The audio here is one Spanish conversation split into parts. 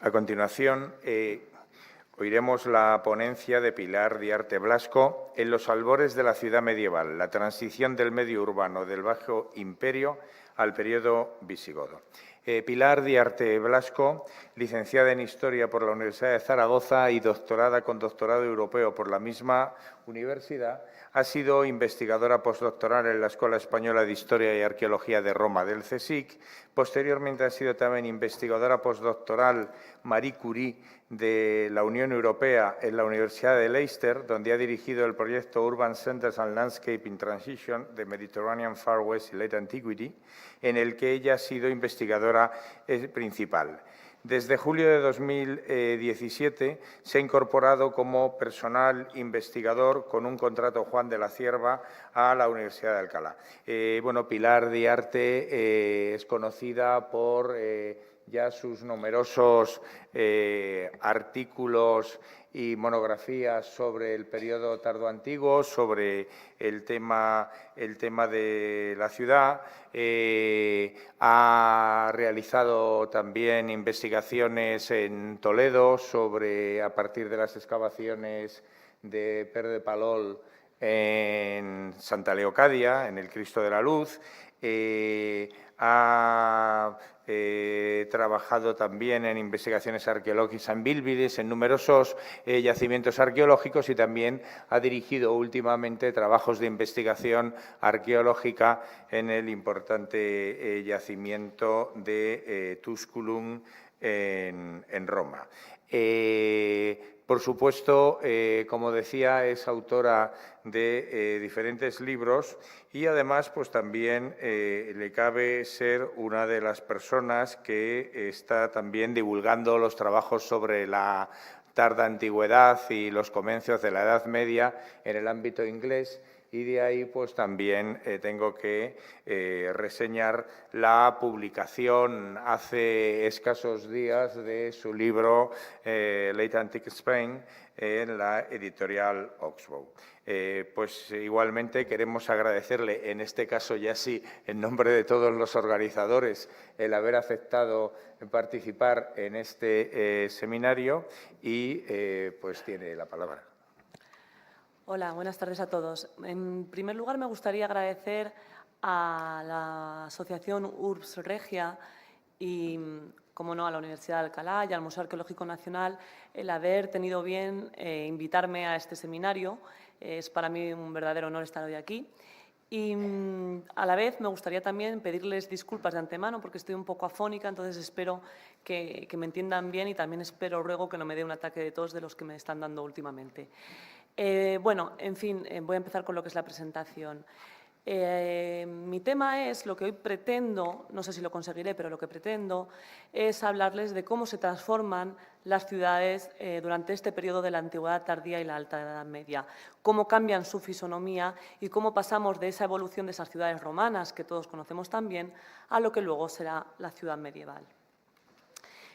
A continuación, oiremos la ponencia de Pilar Diarte Blasco en los albores de la ciudad medieval, la transición del medio urbano del Bajo Imperio al periodo visigodo. Pilar Diarte Blasco, licenciada en Historia por la Universidad de Zaragoza y doctorada con doctorado europeo por la misma universidad, ha sido investigadora postdoctoral en la Escuela Española de Historia y Arqueología de Roma del CSIC. Posteriormente ha sido también investigadora postdoctoral Marie Curie de la Unión Europea en la Universidad de Leicester, donde ha dirigido el proyecto Urban Centers and Landscape in Transition de Mediterranean Far West y Late Antiquity, en el que ella ha sido investigadora principal. Desde julio de 2017 se ha incorporado como personal investigador con un contrato Juan de la Cierva a la Universidad de Alcalá. Pilar Diarte es conocida por ya sus numerosos artículos y monografías sobre el periodo tardoantiguo, sobre el tema de la ciudad. Ha realizado también investigaciones en Toledo a partir de las excavaciones de Per de Palol en Santa Leocadia, en el Cristo de la Luz. Ha trabajado también en investigaciones arqueológicas en Bílbides, en numerosos yacimientos arqueológicos, y también ha dirigido últimamente trabajos de investigación arqueológica en el importante yacimiento de Tusculum en Roma. Por supuesto, como decía, es autora de diferentes libros y además pues también le cabe ser una de las personas que está también divulgando los trabajos sobre la tarda antigüedad y los comienzos de la Edad Media en el ámbito inglés. Y de ahí, pues también tengo que reseñar la publicación hace escasos días de su libro Late Antique Spain en la editorial Oxbow. Pues igualmente queremos agradecerle, en este caso ya sí, en nombre de todos los organizadores, el haber aceptado participar en este seminario y pues tiene la palabra. Hola, buenas tardes a todos. En primer lugar, me gustaría agradecer a la Asociación Urbs Regia y, como no, a la Universidad de Alcalá y al Museo Arqueológico Nacional el haber tenido bien invitarme a este seminario. Es para mí un verdadero honor estar hoy aquí. Y a la vez me gustaría también pedirles disculpas de antemano porque estoy un poco afónica, entonces espero que me entiendan bien y también ruego que no me dé un ataque de tos de los que me están dando últimamente. En fin, voy a empezar con lo que es la presentación. Mi tema es, lo que hoy pretendo, no sé si lo conseguiré, pero lo que pretendo es hablarles de cómo se transforman las ciudades durante este periodo de la Antigüedad tardía y la Alta Edad Media, cómo cambian su fisonomía y cómo pasamos de esa evolución de esas ciudades romanas, que todos conocemos también, a lo que luego será la ciudad medieval.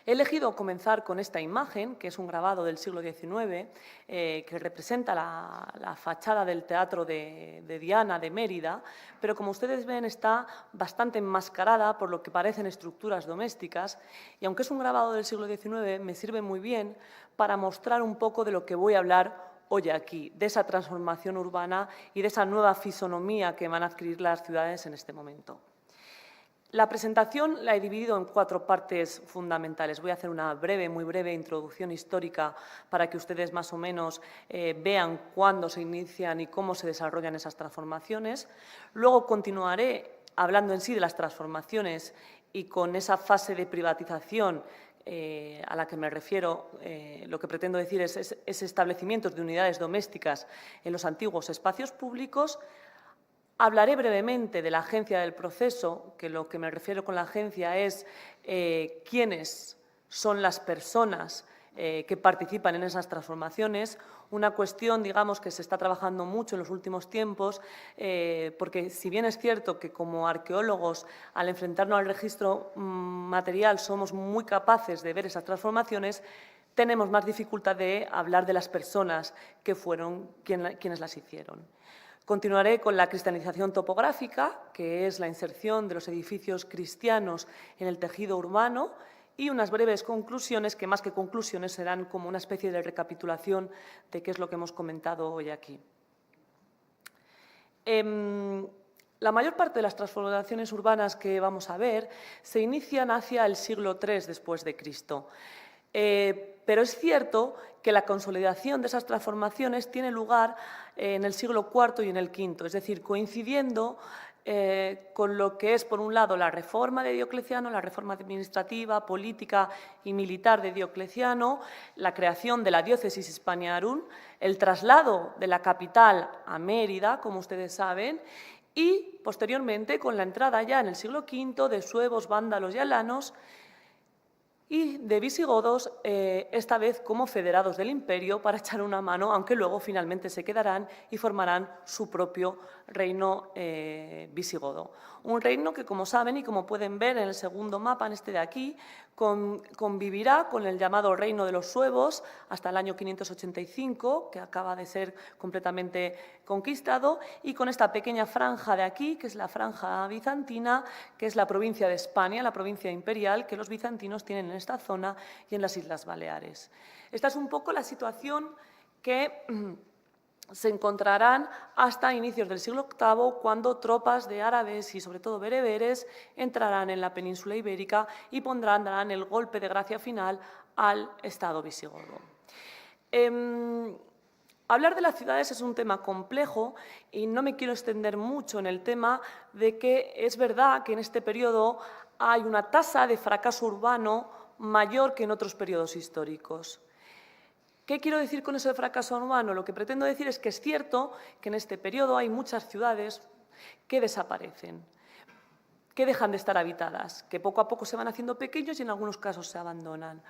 He elegido comenzar con esta imagen, que es un grabado del siglo XIX, que representa la fachada del Teatro de Diana de Mérida, pero como ustedes ven está bastante enmascarada por lo que parecen estructuras domésticas, y aunque es un grabado del siglo XIX, me sirve muy bien para mostrar un poco de lo que voy a hablar hoy aquí, de esa transformación urbana y de esa nueva fisonomía que van a adquirir las ciudades en este momento. La presentación la he dividido en 4 partes fundamentales. Voy a hacer una muy breve introducción histórica para que ustedes más o menos vean cuándo se inician y cómo se desarrollan esas transformaciones. Luego continuaré hablando en sí de las transformaciones y con esa fase de privatización a la que me refiero. Lo que pretendo decir es establecimientos de unidades domésticas en los antiguos espacios públicos. Hablaré brevemente de la agencia del proceso, que lo que me refiero con la agencia es quiénes son las personas que participan en esas transformaciones, una cuestión, digamos, que se está trabajando mucho en los últimos tiempos, porque si bien es cierto que como arqueólogos, al enfrentarnos al registro material, somos muy capaces de ver esas transformaciones, tenemos más dificultad de hablar de las personas que fueron quienes las hicieron. Continuaré con la cristianización topográfica, que es la inserción de los edificios cristianos en el tejido urbano, y unas breves conclusiones que más que conclusiones serán como una especie de recapitulación de qué es lo que hemos comentado hoy aquí. La mayor parte de las transformaciones urbanas que vamos a ver se inician hacia el siglo III después de Cristo. Pero es cierto que la consolidación de esas transformaciones tiene lugar en el siglo IV y en el V, es decir, coincidiendo con lo que es, por un lado, la reforma de Diocleciano, la reforma administrativa, política y militar de Diocleciano, la creación de la diócesis Hispaniarum, el traslado de la capital a Mérida, como ustedes saben, y, posteriormente, con la entrada ya en el siglo V de suevos, vándalos y alanos y de visigodos, esta vez como federados del imperio, para echar una mano, aunque luego finalmente se quedarán y formarán su propio reino visigodo. Un reino que, como saben y como pueden ver en el segundo mapa, en este de aquí, convivirá con el llamado reino de los suevos hasta el año 585, que acaba de ser completamente conquistado, y con esta pequeña franja de aquí, que es la franja bizantina, que es la provincia de España, la provincia imperial, que los bizantinos tienen en esta zona y en las Islas Baleares. Esta es un poco la situación que se encontrarán hasta inicios del siglo VIII, cuando tropas de árabes y sobre todo bereberes entrarán en la península ibérica y darán el golpe de gracia final al Estado visigodo. Hablar de las ciudades es un tema complejo y no me quiero extender mucho en el tema de que es verdad que en este periodo hay una tasa de fracaso urbano mayor que en otros periodos históricos. ¿Qué quiero decir con eso de fracaso urbano? Lo que pretendo decir es que es cierto que en este periodo hay muchas ciudades que desaparecen, que dejan de estar habitadas, que poco a poco se van haciendo pequeños y en algunos casos se abandonan.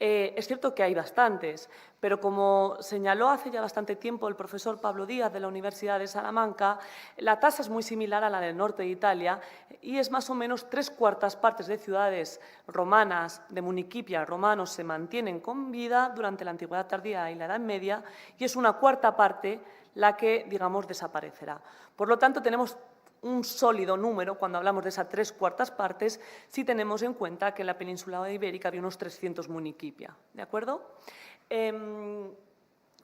Es cierto que hay bastantes, pero como señaló hace ya bastante tiempo el profesor Pablo Díaz de la Universidad de Salamanca, la tasa es muy similar a la del norte de Italia y es más o menos 3/4 partes de ciudades romanas, de municipia romanos, se mantienen con vida durante la Antigüedad tardía y la Edad Media, y es una 1/4 parte la que, digamos, desaparecerá. Por lo tanto, tenemos un sólido número cuando hablamos de esas 3/4 partes, si tenemos en cuenta que en la península ibérica había unos 300 municipia, ¿de acuerdo?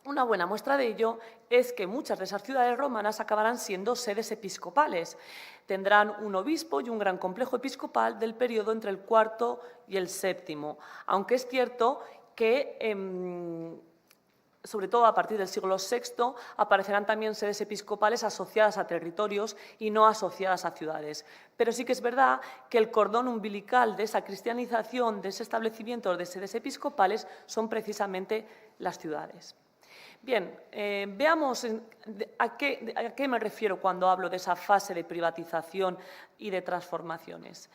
Una buena muestra de ello es que muchas de esas ciudades romanas acabarán siendo sedes episcopales. Tendrán un obispo y un gran complejo episcopal del periodo entre el IV y el VII, aunque es cierto que sobre todo a partir del siglo VI, aparecerán también sedes episcopales asociadas a territorios y no asociadas a ciudades. Pero sí que es verdad que el cordón umbilical de esa cristianización, de ese establecimiento de sedes episcopales, son precisamente las ciudades. Bien, veamos a qué me refiero cuando hablo de esa fase de privatización y de transformaciones.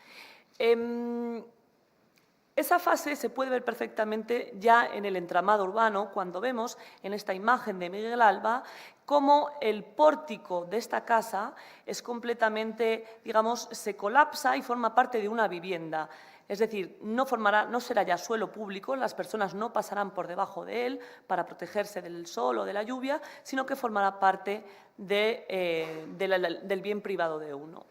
Esa fase se puede ver perfectamente ya en el entramado urbano, cuando vemos en esta imagen de Miguel Alba cómo el pórtico de esta casa es completamente, digamos, se colapsa y forma parte de una vivienda. Es decir, no será ya suelo público, las personas no pasarán por debajo de él para protegerse del sol o de la lluvia, sino que formará parte del bien privado de uno.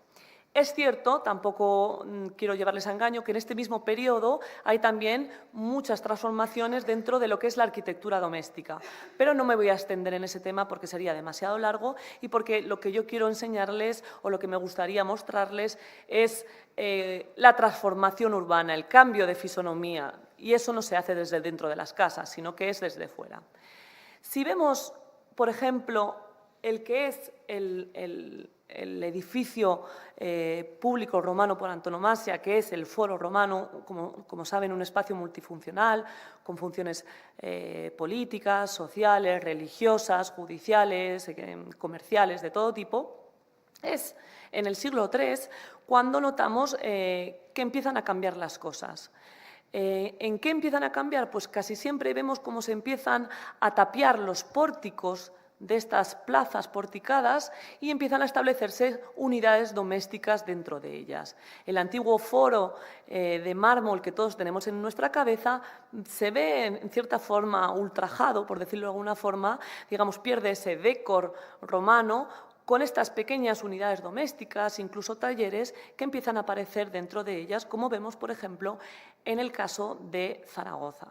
Es cierto, tampoco quiero llevarles a engaño, que en este mismo periodo hay también muchas transformaciones dentro de lo que es la arquitectura doméstica, pero no me voy a extender en ese tema porque sería demasiado largo y porque lo que yo quiero enseñarles o lo que me gustaría mostrarles es la transformación urbana, el cambio de fisonomía, y eso no se hace desde dentro de las casas, sino que es desde fuera. Si vemos, por ejemplo, el que es el edificio público romano por antonomasia, que es el Foro Romano, como saben, un espacio multifuncional, con funciones políticas, sociales, religiosas, judiciales, comerciales, de todo tipo. Es en el siglo III cuando notamos que empiezan a cambiar las cosas. ¿En qué empiezan a cambiar? Pues casi siempre vemos cómo se empiezan a tapiar los pórticos de estas plazas porticadas y empiezan a establecerse unidades domésticas dentro de ellas. El antiguo foro de mármol que todos tenemos en nuestra cabeza se ve en cierta forma ultrajado, por decirlo de alguna forma, digamos, pierde ese decor romano con estas pequeñas unidades domésticas, incluso talleres, que empiezan a aparecer dentro de ellas, como vemos, por ejemplo, en el caso de Zaragoza.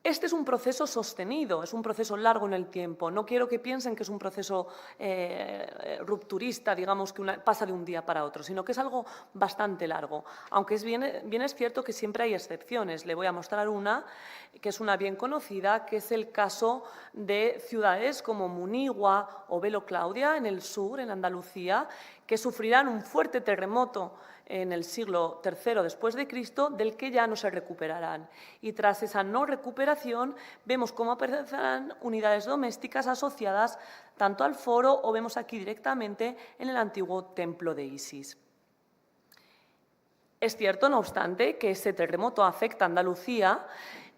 Este es un proceso sostenido, es un proceso largo en el tiempo. No quiero que piensen que es un proceso rupturista, digamos, que pasa de un día para otro, sino que es algo bastante largo. Aunque bien es cierto que siempre hay excepciones. Le voy a mostrar una, que es una bien conocida, que es el caso de ciudades como Munigua o Velo Claudia, en el sur, en Andalucía, que sufrirán un fuerte terremoto en el siglo III después de Cristo, del que ya no se recuperarán. Y tras esa no recuperación, vemos cómo aparecerán unidades domésticas asociadas tanto al foro o vemos aquí directamente en el antiguo templo de Isis. Es cierto, no obstante, que ese terremoto afecta a Andalucía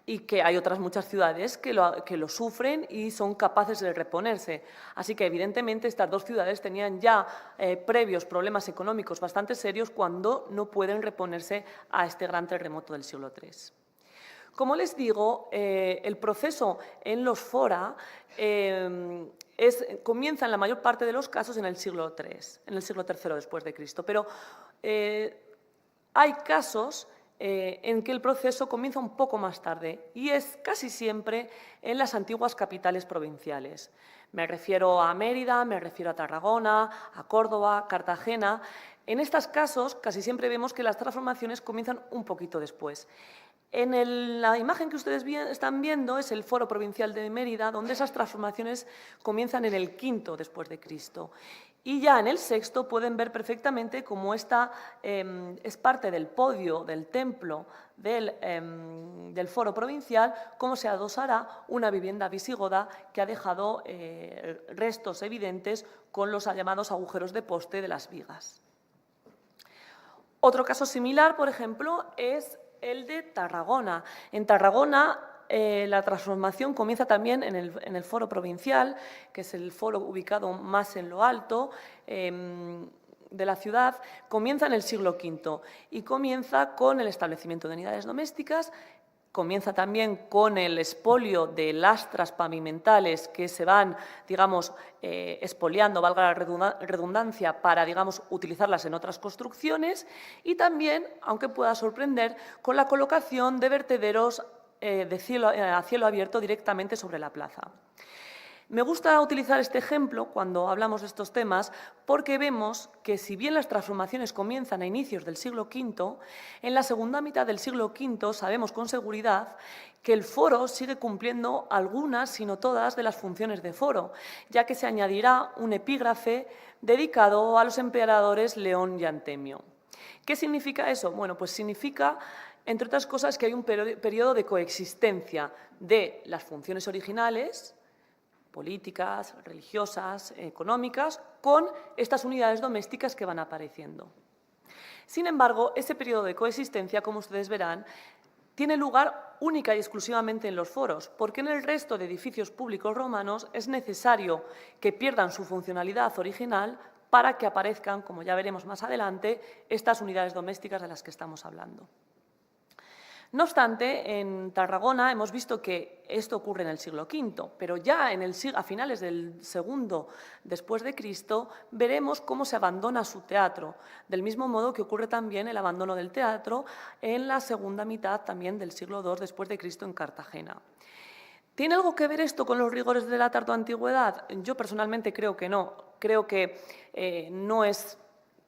y que hay otras muchas ciudades que lo sufren y son capaces de reponerse. Así que, evidentemente, estas dos ciudades tenían ya previos problemas económicos bastante serios cuando no pueden reponerse a este gran terremoto del siglo III. Como les digo, el proceso en los fora comienza en la mayor parte de los casos en el siglo III, en el siglo III después de Cristo, pero hay casos en que el proceso comienza un poco más tarde y es casi siempre en las antiguas capitales provinciales. Me refiero a Mérida, me refiero a Tarragona, a Córdoba, Cartagena. En estos casos casi siempre vemos que las transformaciones comienzan un poquito después. La imagen que ustedes están viendo es el Foro Provincial de Mérida, donde esas transformaciones comienzan en el V después de Cristo. Y ya en el VI pueden ver perfectamente cómo esta es parte del podio del templo del Foro Provincial, cómo se adosará una vivienda visigoda que ha dejado restos evidentes con los llamados agujeros de poste de las vigas. Otro caso similar, por ejemplo, es el de Tarragona. En Tarragona la transformación comienza también en el Foro Provincial, que es el foro ubicado más en lo alto de la ciudad, comienza en el siglo V y comienza con el establecimiento de unidades domésticas. Comienza también con el expolio de lastras pavimentales que se van, digamos, expoliando, valga la redundancia, para, digamos, utilizarlas en otras construcciones y también, aunque pueda sorprender, con la colocación de vertederos a cielo abierto directamente sobre la plaza. Me gusta utilizar este ejemplo cuando hablamos de estos temas porque vemos que si bien las transformaciones comienzan a inicios del siglo V, en la segunda mitad del siglo V sabemos con seguridad que el foro sigue cumpliendo algunas, si no todas, de las funciones de foro, ya que se añadirá un epígrafe dedicado a los emperadores León y Antemio. ¿Qué significa eso? Bueno, pues significa, entre otras cosas, que hay un periodo de coexistencia de las funciones originales, políticas, religiosas, económicas, con estas unidades domésticas que van apareciendo. Sin embargo, ese periodo de coexistencia, como ustedes verán, tiene lugar única y exclusivamente en los foros, porque en el resto de edificios públicos romanos es necesario que pierdan su funcionalidad original para que aparezcan, como ya veremos más adelante, estas unidades domésticas de las que estamos hablando. No obstante, en Tarragona hemos visto que esto ocurre en el siglo V, pero ya a finales del II después de Cristo veremos cómo se abandona su teatro, del mismo modo que ocurre también el abandono del teatro en la segunda mitad también del siglo II después de Cristo en Cartagena. ¿Tiene algo que ver esto con los rigores de la tardoantigüedad? Yo personalmente creo que no. Creo que no es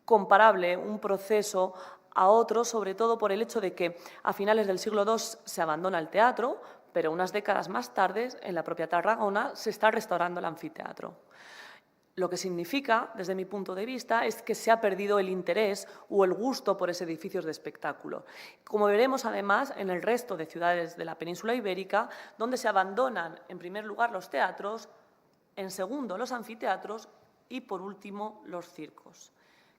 comparable un proceso a otro, sobre todo por el hecho de que a finales del siglo II se abandona el teatro, pero unas décadas más tarde, en la propia Tarragona, se está restaurando el anfiteatro. Lo que significa, desde mi punto de vista, es que se ha perdido el interés o el gusto por ese edificio de espectáculo. Como veremos, además, en el resto de ciudades de la península ibérica, donde se abandonan, en primer lugar, los teatros, en segundo, los anfiteatros y, por último, los circos.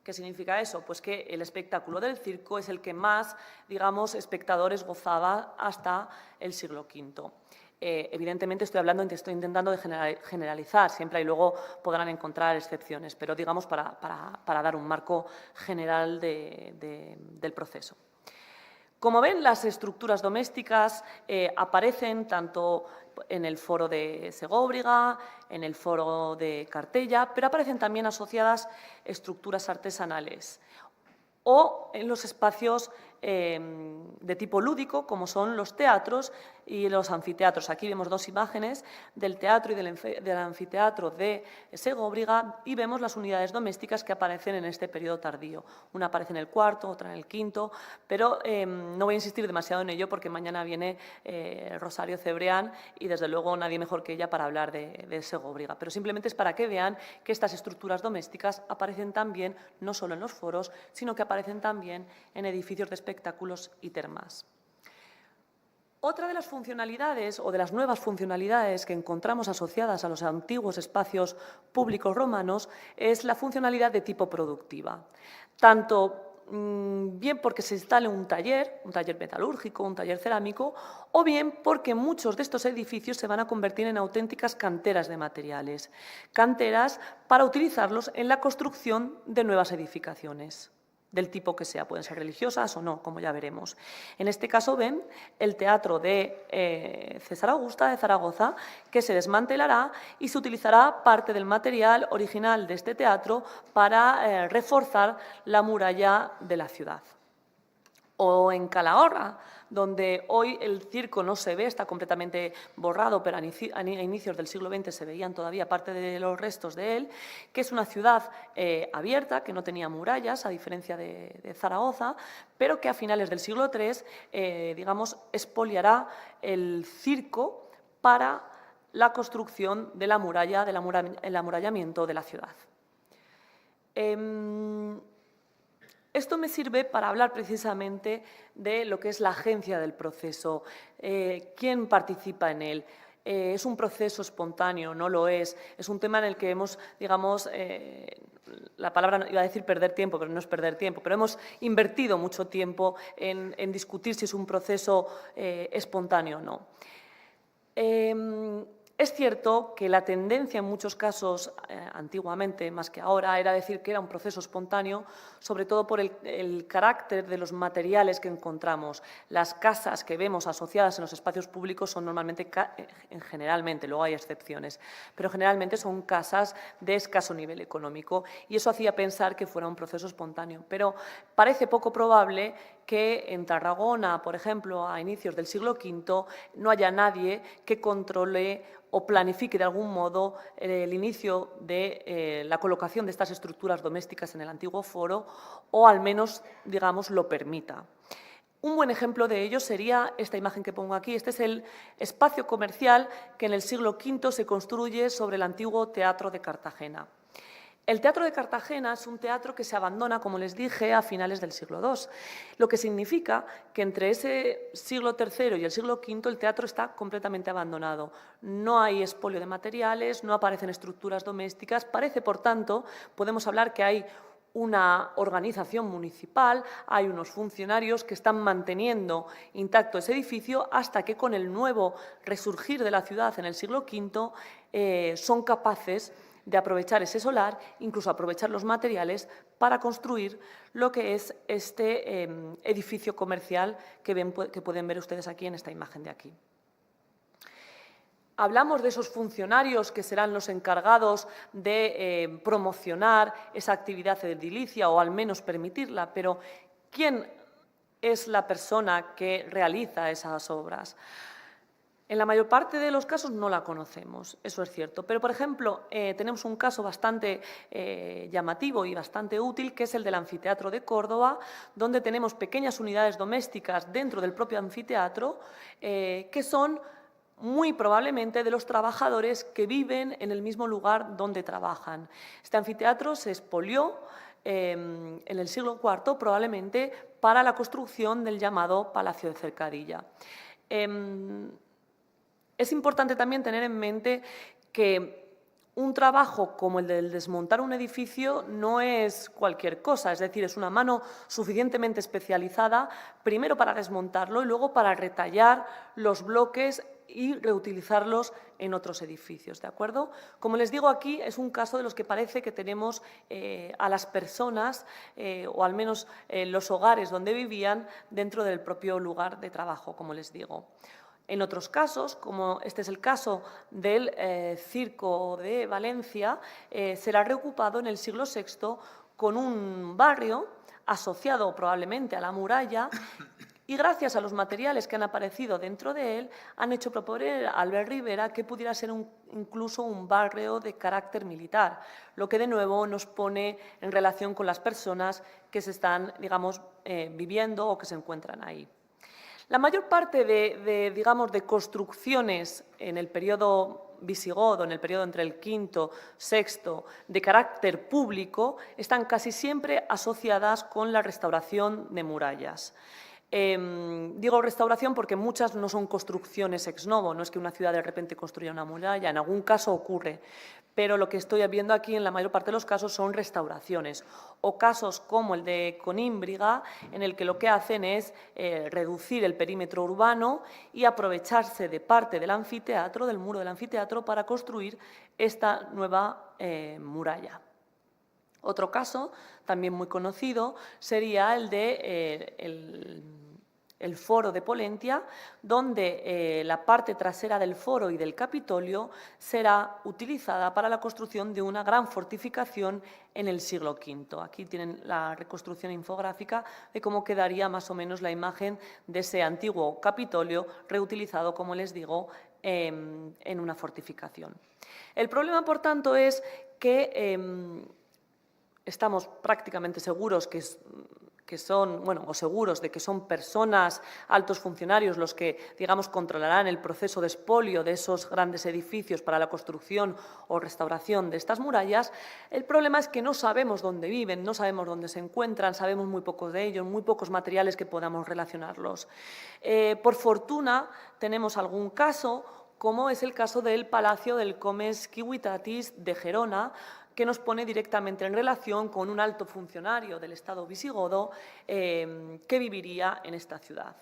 ¿Qué significa eso? Pues que el espectáculo del circo es el que más, digamos, espectadores gozaba hasta el siglo V. Evidentemente estoy intentando de generalizar, siempre y luego podrán encontrar excepciones, pero digamos para dar un marco general del proceso. Como ven, las estructuras domésticas aparecen tanto en el foro de Segóbriga, en el foro de Cartella, pero aparecen también asociadas estructuras artesanales o en los espacios de tipo lúdico, como son los teatros y los anfiteatros. Aquí vemos dos imágenes del teatro y del anfiteatro de Segóbriga y vemos las unidades domésticas que aparecen en este periodo tardío. Una aparece en el cuarto, otra en el quinto, pero no voy a insistir demasiado en ello porque mañana viene Rosario Cebrián y desde luego nadie mejor que ella para hablar de Segóbriga. Pero simplemente es para que vean que estas estructuras domésticas aparecen también no solo en los foros, sino que aparecen también en edificios de espectáculos y termas. Otra de las funcionalidades o de las nuevas funcionalidades que encontramos asociadas a los antiguos espacios públicos romanos es la funcionalidad de tipo productiva. Tanto bien porque se instale un taller metalúrgico, un taller cerámico, o bien porque muchos de estos edificios se van a convertir en auténticas canteras de materiales, canteras para utilizarlos en la construcción de nuevas edificaciones, del tipo que sea, pueden ser religiosas o no, como ya veremos. En este caso ven el teatro de César Augusta de Zaragoza, que se desmantelará y se utilizará parte del material original de este teatro para reforzar la muralla de la ciudad. O en Calahorra, donde hoy el circo no se ve, está completamente borrado, pero a inicios del siglo XX se veían todavía parte de los restos de él, que es una ciudad abierta, que no tenía murallas, a diferencia de Zaragoza, pero que a finales del siglo III, digamos, expoliará el circo para la construcción de la muralla, el amurallamiento de la ciudad. Esto me sirve para hablar precisamente de lo que es la agencia del proceso, quién participa en él. ¿Es un proceso espontáneo? No lo es. Es un tema en el que hemos, digamos, la palabra iba a decir perder tiempo, pero no es perder tiempo, pero hemos invertido mucho tiempo en discutir si es un proceso espontáneo o no. Es cierto que la tendencia en muchos casos, antiguamente más que ahora, era decir que era un proceso espontáneo, sobre todo por el carácter de los materiales que encontramos. Las casas que vemos asociadas en los espacios públicos son normalmente, generalmente, luego hay excepciones, pero generalmente son casas de escaso nivel económico y eso hacía pensar que fuera un proceso espontáneo. Pero parece poco probable que en Tarragona, por ejemplo, a inicios del siglo V, no haya nadie que controle o planifique de algún modo el inicio de la colocación de estas estructuras domésticas en el antiguo foro o al menos, digamos, lo permita. Un buen ejemplo de ello sería esta imagen que pongo aquí. Este es el espacio comercial que en el siglo V se construye sobre el antiguo Teatro de Cartagena. El Teatro de Cartagena es un teatro que se abandona, como les dije, a finales del siglo II, lo que significa que entre ese siglo III y el siglo V el teatro está completamente abandonado. No hay expolio de materiales, no aparecen estructuras domésticas. Parece, por tanto, podemos hablar que hay una organización municipal, hay unos funcionarios que están manteniendo intacto ese edificio hasta que con el nuevo resurgir de la ciudad en el siglo V son capaces de aprovechar ese solar, incluso aprovechar los materiales para construir lo que es este edificio comercial que pueden ver ustedes aquí en esta imagen de aquí. Hablamos de esos funcionarios que serán los encargados de promocionar esa actividad edilicia o al menos permitirla, pero ¿quién es la persona que realiza esas obras? En la mayor parte de los casos no la conocemos, eso es cierto. Pero, por ejemplo, tenemos un caso bastante llamativo y bastante útil, que es el del Anfiteatro de Córdoba, donde tenemos pequeñas unidades domésticas dentro del propio anfiteatro que son muy probablemente de los trabajadores que viven en el mismo lugar donde trabajan. Este anfiteatro se expolió en el siglo IV, probablemente para la construcción del llamado Palacio de Cercadilla. Es importante también tener en mente que un trabajo como el del desmontar un edificio no es cualquier cosa, es decir, es una mano suficientemente especializada, primero para desmontarlo y luego para retallar los bloques y reutilizarlos en otros edificios, ¿de acuerdo? Como les digo, aquí es un caso de los que parece que tenemos a las personas, o al menos los hogares donde vivían, dentro del propio lugar de trabajo, como les digo. En otros casos, como este es el caso del Circo de Valencia, será reocupado en el siglo VI con un barrio asociado probablemente a la muralla, y gracias a los materiales que han aparecido dentro de él, han hecho proponer a Albert Rivera que pudiera ser incluso un barrio de carácter militar, lo que de nuevo nos pone en relación con las personas que se están, digamos, viviendo o que se encuentran ahí. La mayor parte de construcciones en el periodo visigodo, en el periodo entre el V, VI, de carácter público, están casi siempre asociadas con la restauración de murallas. Digo restauración porque muchas no son construcciones ex novo, no es que una ciudad de repente construya una muralla, en algún caso ocurre, pero lo que estoy viendo aquí en la mayor parte de los casos son restauraciones o casos como el de Conímbriga, en el que lo que hacen es reducir el perímetro urbano y aprovecharse de parte del anfiteatro, del muro del anfiteatro, para construir esta nueva muralla. Otro caso, también muy conocido, sería el de el Foro de Pollentia, donde la parte trasera del foro y del Capitolio será utilizada para la construcción de una gran fortificación en el siglo V. Aquí tienen la reconstrucción infográfica de cómo quedaría más o menos la imagen de ese antiguo Capitolio reutilizado, como les digo, en una fortificación. El problema, por tanto, es que estamos prácticamente seguros que son, bueno, o seguros de que son personas, altos funcionarios, los que, digamos, controlarán el proceso de expolio de esos grandes edificios para la construcción o restauración de estas murallas. El problema es que no sabemos dónde viven, no sabemos dónde se encuentran, sabemos muy poco de ellos, muy pocos materiales que podamos relacionarlos. Por fortuna, tenemos algún caso, como es el caso del Palacio del Comes Ciuitatis de Gerona, que nos pone directamente en relación con un alto funcionario del Estado visigodo que viviría en esta ciudad.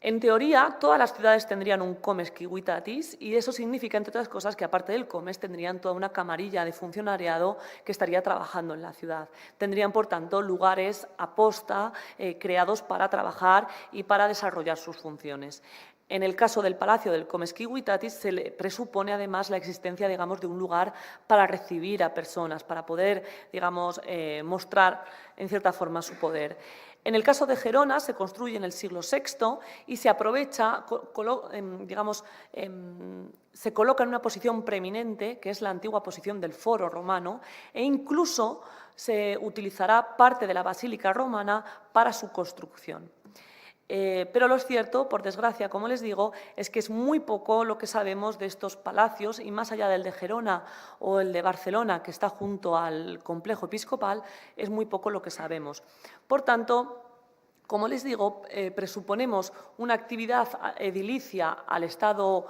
En teoría, todas las ciudades tendrían un Comes Ciuitatis y eso significa, entre otras cosas, que aparte del Comes tendrían toda una camarilla de funcionariado que estaría trabajando en la ciudad. Tendrían, por tanto, lugares aposta creados para trabajar y para desarrollar sus funciones. En el caso del Palacio del Comes Ciuitatis se le presupone además la existencia, digamos, de un lugar para recibir a personas, para poder, digamos, mostrar en cierta forma su poder. En el caso de Gerona se construye en el siglo VI y se aprovecha, digamos, se coloca en una posición preeminente, que es la antigua posición del foro romano, e incluso se utilizará parte de la basílica romana para su construcción. Pero lo cierto, por desgracia, como les digo, es que es muy poco lo que sabemos de estos palacios y más allá del de Gerona o el de Barcelona, que está junto al complejo episcopal, es muy poco lo que sabemos. Por tanto, como les digo, presuponemos una actividad edilicia al Estado,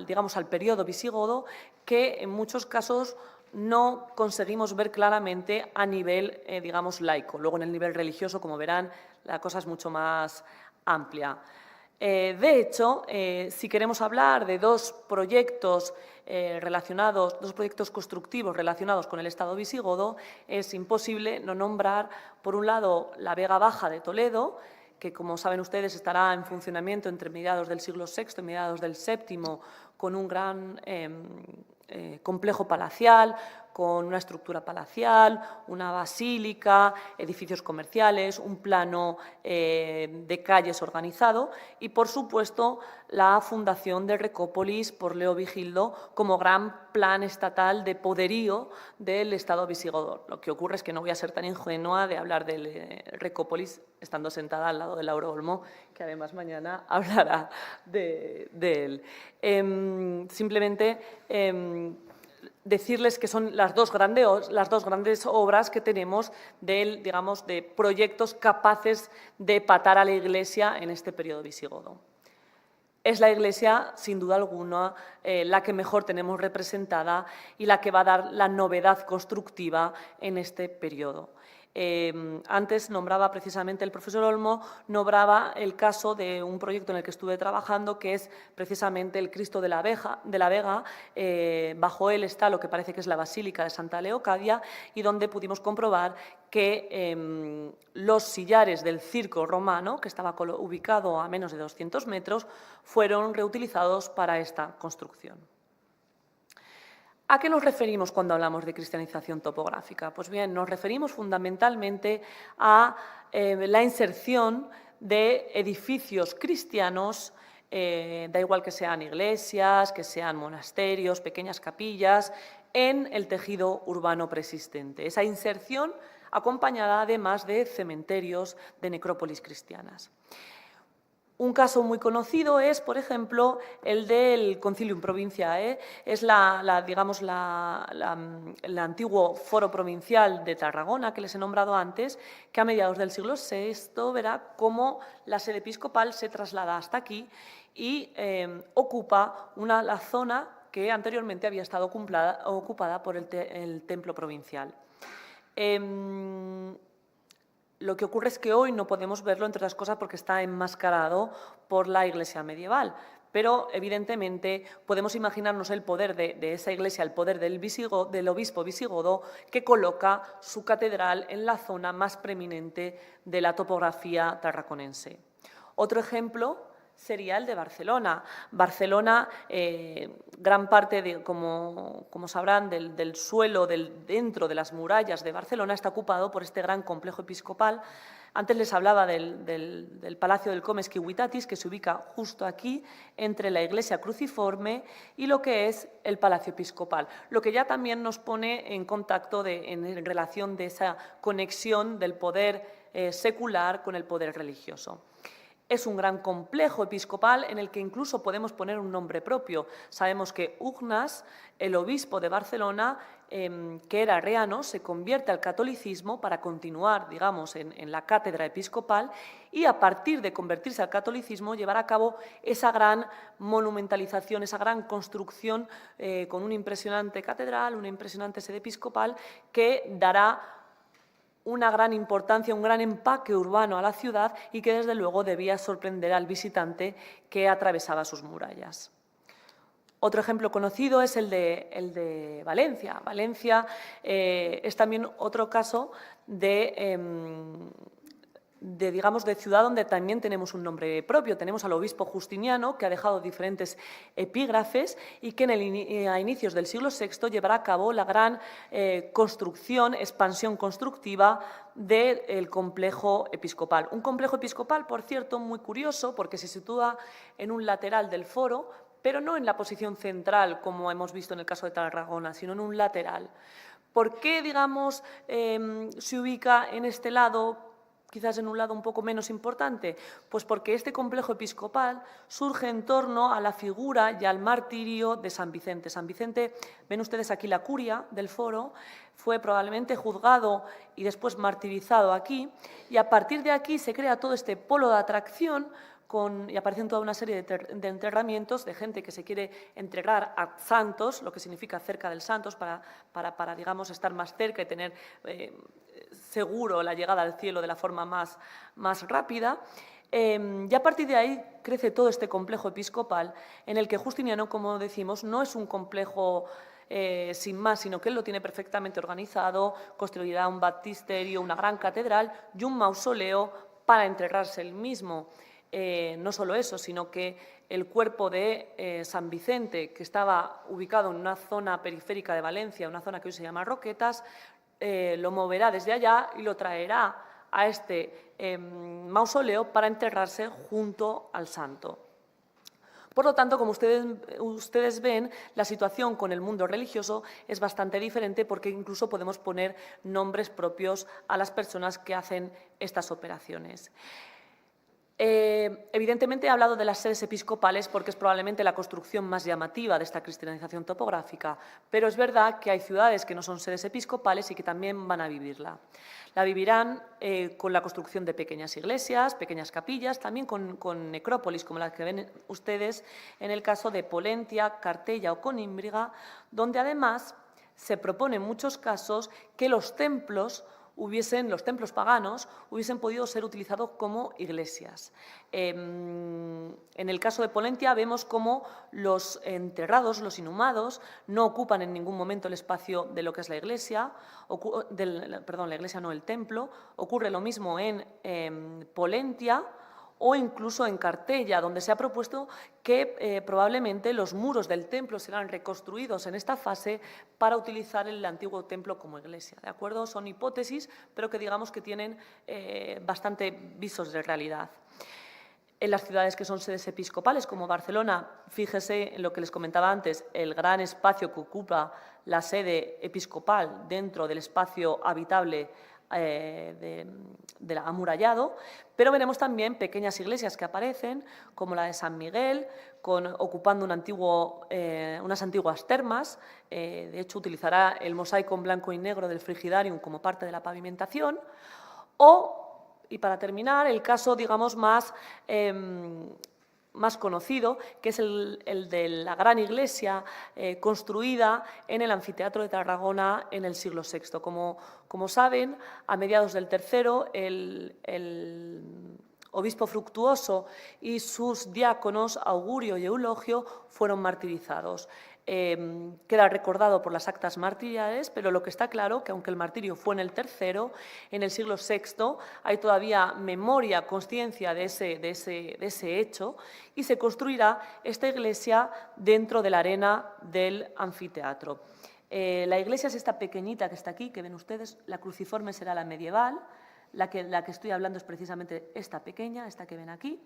digamos, al periodo visigodo, que en muchos casos no conseguimos ver claramente a nivel, digamos, laico. Luego, en el nivel religioso, como verán, la cosa es mucho más amplia. De hecho, si queremos hablar de dos proyectos constructivos relacionados con el Estado visigodo, es imposible no nombrar, por un lado, la Vega Baja de Toledo, que, como saben ustedes, estará en funcionamiento entre mediados del siglo VI y mediados del VII, con un gran complejo palacial, con una estructura palacial, una basílica, edificios comerciales, un plano de calles organizado y, por supuesto, la fundación de Recópolis por Leo Vigildo como gran plan estatal de poderío del Estado visigodo. Lo que ocurre es que no voy a ser tan ingenua de hablar de Recópolis estando sentada al lado de Laura Olmo, que además mañana hablará de él. Simplemente decirles que son las dos grandes obras que tenemos de proyectos capaces de patar a la Iglesia en este periodo visigodo. Es la Iglesia, sin duda alguna, la que mejor tenemos representada y la que va a dar la novedad constructiva en este periodo. Antes nombraba precisamente el profesor Olmo, nombraba el caso de un proyecto en el que estuve trabajando, que es precisamente el Cristo de la Vega. Bajo él está lo que parece que es la Basílica de Santa Leocadia y donde pudimos comprobar que los sillares del circo romano, que estaba ubicado a menos de 200 metros, fueron reutilizados para esta construcción. ¿A qué nos referimos cuando hablamos de cristianización topográfica? Pues bien, nos referimos fundamentalmente a la inserción de edificios cristianos, da igual que sean iglesias, que sean monasterios, pequeñas capillas, en el tejido urbano preexistente. Esa inserción acompañada además de cementerios, de necrópolis cristianas. Un caso muy conocido es, por ejemplo, el del Concilium Provinciae. Es el antiguo foro provincial de Tarragona, que les he nombrado antes, que a mediados del siglo VI verá cómo la sede episcopal se traslada hasta aquí y ocupa la zona que anteriormente había estado ocupada por el templo provincial. Lo que ocurre es que hoy no podemos verlo, entre otras cosas, porque está enmascarado por la iglesia medieval. Pero, evidentemente, podemos imaginarnos el poder de esa iglesia, el poder del obispo visigodo, que coloca su catedral en la zona más preeminente de la topografía tarraconense. Otro ejemplo sería el de Barcelona. Barcelona, gran parte, como sabrán, del suelo dentro de las murallas de Barcelona está ocupado por este gran complejo episcopal. Antes les hablaba del Palacio del Comes Ciuitatis, que se ubica justo aquí, entre la iglesia cruciforme y lo que es el Palacio Episcopal, lo que ya también nos pone en contacto en relación de esa conexión del poder secular con el poder religioso. Es un gran complejo episcopal en el que incluso podemos poner un nombre propio. Sabemos que Ugnas, el obispo de Barcelona, que era arriano, se convierte al catolicismo para continuar, digamos, en la cátedra episcopal y a partir de convertirse al catolicismo llevar a cabo esa gran monumentalización, esa gran construcción con una impresionante catedral, una impresionante sede episcopal que dará una gran importancia, un gran empaque urbano a la ciudad y que desde luego debía sorprender al visitante que atravesaba sus murallas. Otro ejemplo conocido es el de Valencia. Valencia es también otro caso de ciudad donde también tenemos un nombre propio. Tenemos al obispo Justiniano, que ha dejado diferentes epígrafes y que a inicios del siglo VI llevará a cabo la gran expansión constructiva del complejo episcopal. Un complejo episcopal, por cierto, muy curioso, porque se sitúa en un lateral del foro, pero no en la posición central, como hemos visto en el caso de Tarragona, sino en un lateral. ¿Por qué, se ubica en este lado, quizás en un lado un poco menos importante? Pues porque este complejo episcopal surge en torno a la figura y al martirio de San Vicente. San Vicente, ven ustedes aquí la curia del foro, fue probablemente juzgado y después martirizado aquí, y a partir de aquí se crea todo este polo de atracción y aparecen toda una serie de enterramientos de gente que se quiere entregar a santos, lo que significa cerca del santos, para digamos, estar más cerca y tener seguro la llegada al cielo de la forma más rápida. Y a partir de ahí crece todo este complejo episcopal en el que Justiniano, como decimos, no es un complejo sin más, sino que él lo tiene perfectamente organizado, construirá un baptisterio, una gran catedral y un mausoleo para enterrarse él mismo. No solo eso, sino que el cuerpo de San Vicente, que estaba ubicado en una zona periférica de Valencia, una zona que hoy se llama Roquetas, lo moverá desde allá y lo traerá a este mausoleo para enterrarse junto al santo. Por lo tanto, como ustedes ven, la situación con el mundo religioso es bastante diferente porque incluso podemos poner nombres propios a las personas que hacen estas operaciones. Evidentemente he hablado de las sedes episcopales porque es probablemente la construcción más llamativa de esta cristianización topográfica, pero es verdad que hay ciudades que no son sedes episcopales y que también van a vivirla. La vivirán con la construcción de pequeñas iglesias, pequeñas capillas, también con necrópolis como las que ven ustedes en el caso de Polentia, Cartella o Conímbriga, donde además se propone en muchos casos que los templos paganos hubiesen podido ser utilizados como iglesias. En el caso de Polentia vemos cómo los enterrados, los inhumados, no ocupan en ningún momento el espacio de lo que es la iglesia, el templo. Ocurre lo mismo en Polentia o incluso en Cartella, donde se ha propuesto que probablemente los muros del templo serán reconstruidos en esta fase para utilizar el antiguo templo como iglesia. ¿De acuerdo? Son hipótesis, pero que digamos que tienen bastante visos de realidad. En las ciudades que son sedes episcopales, como Barcelona, fíjese en lo que les comentaba antes, el gran espacio que ocupa la sede episcopal dentro del espacio habitable del amurallado, pero veremos también pequeñas iglesias que aparecen, como la de San Miguel, ocupando unas antiguas termas. De hecho, utilizará el mosaico en blanco y negro del frigidarium como parte de la pavimentación. Y para terminar, el caso, digamos, más conocido, que es el de la gran iglesia construida en el anfiteatro de Tarragona en el siglo VI. Como saben, a mediados del III, el obispo Fructuoso y sus diáconos, Augurio y Eulogio, fueron martirizados. Queda recordado por las actas martiriales, pero lo que está claro que aunque el martirio fue en el III, en el siglo VI hay todavía memoria, consciencia de ese hecho, y se construirá esta iglesia dentro de la arena del anfiteatro. La iglesia es esta pequeñita que está aquí, que ven ustedes, la cruciforme será la medieval. La que estoy hablando es precisamente esta pequeña, esta que ven aquí,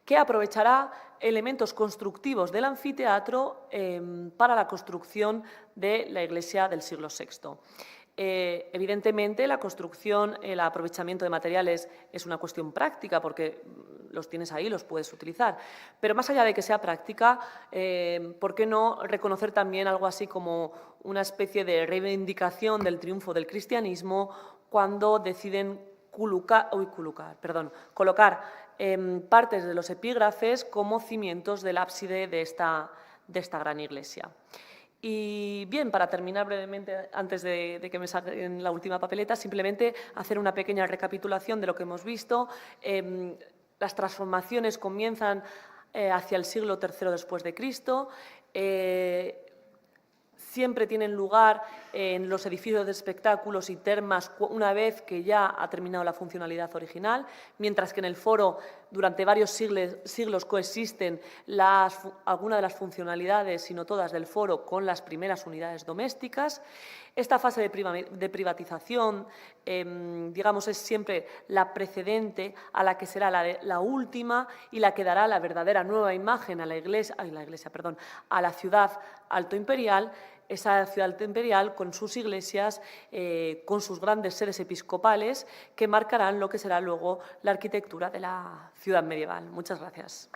que aprovechará elementos constructivos del anfiteatro para la construcción de la iglesia del siglo VI. Evidentemente, la construcción, el aprovechamiento de materiales es una cuestión práctica porque los tienes ahí, los puedes utilizar. Pero más allá de que sea práctica, ¿por qué no reconocer también algo así como una especie de reivindicación del triunfo del cristianismo cuando deciden colocar partes de los epígrafes como cimientos del ábside de esta gran iglesia? Y bien, para terminar brevemente, antes de que me saquen la última papeleta, simplemente hacer una pequeña recapitulación de lo que hemos visto. Las transformaciones comienzan hacia el siglo III después de Cristo. Siempre tienen lugar en los edificios de espectáculos y termas una vez que ya ha terminado la funcionalidad original, mientras que en el foro durante varios siglos coexisten algunas de las funcionalidades, si no todas, del foro con las primeras unidades domésticas. Esta fase de privatización, digamos, es siempre la precedente a la que será la última y la que dará la verdadera nueva imagen a a la ciudad altoimperial. Esa ciudad altoimperial con sus iglesias, con sus grandes sedes episcopales, que marcarán lo que será luego la arquitectura de la ciudad medieval. Muchas gracias.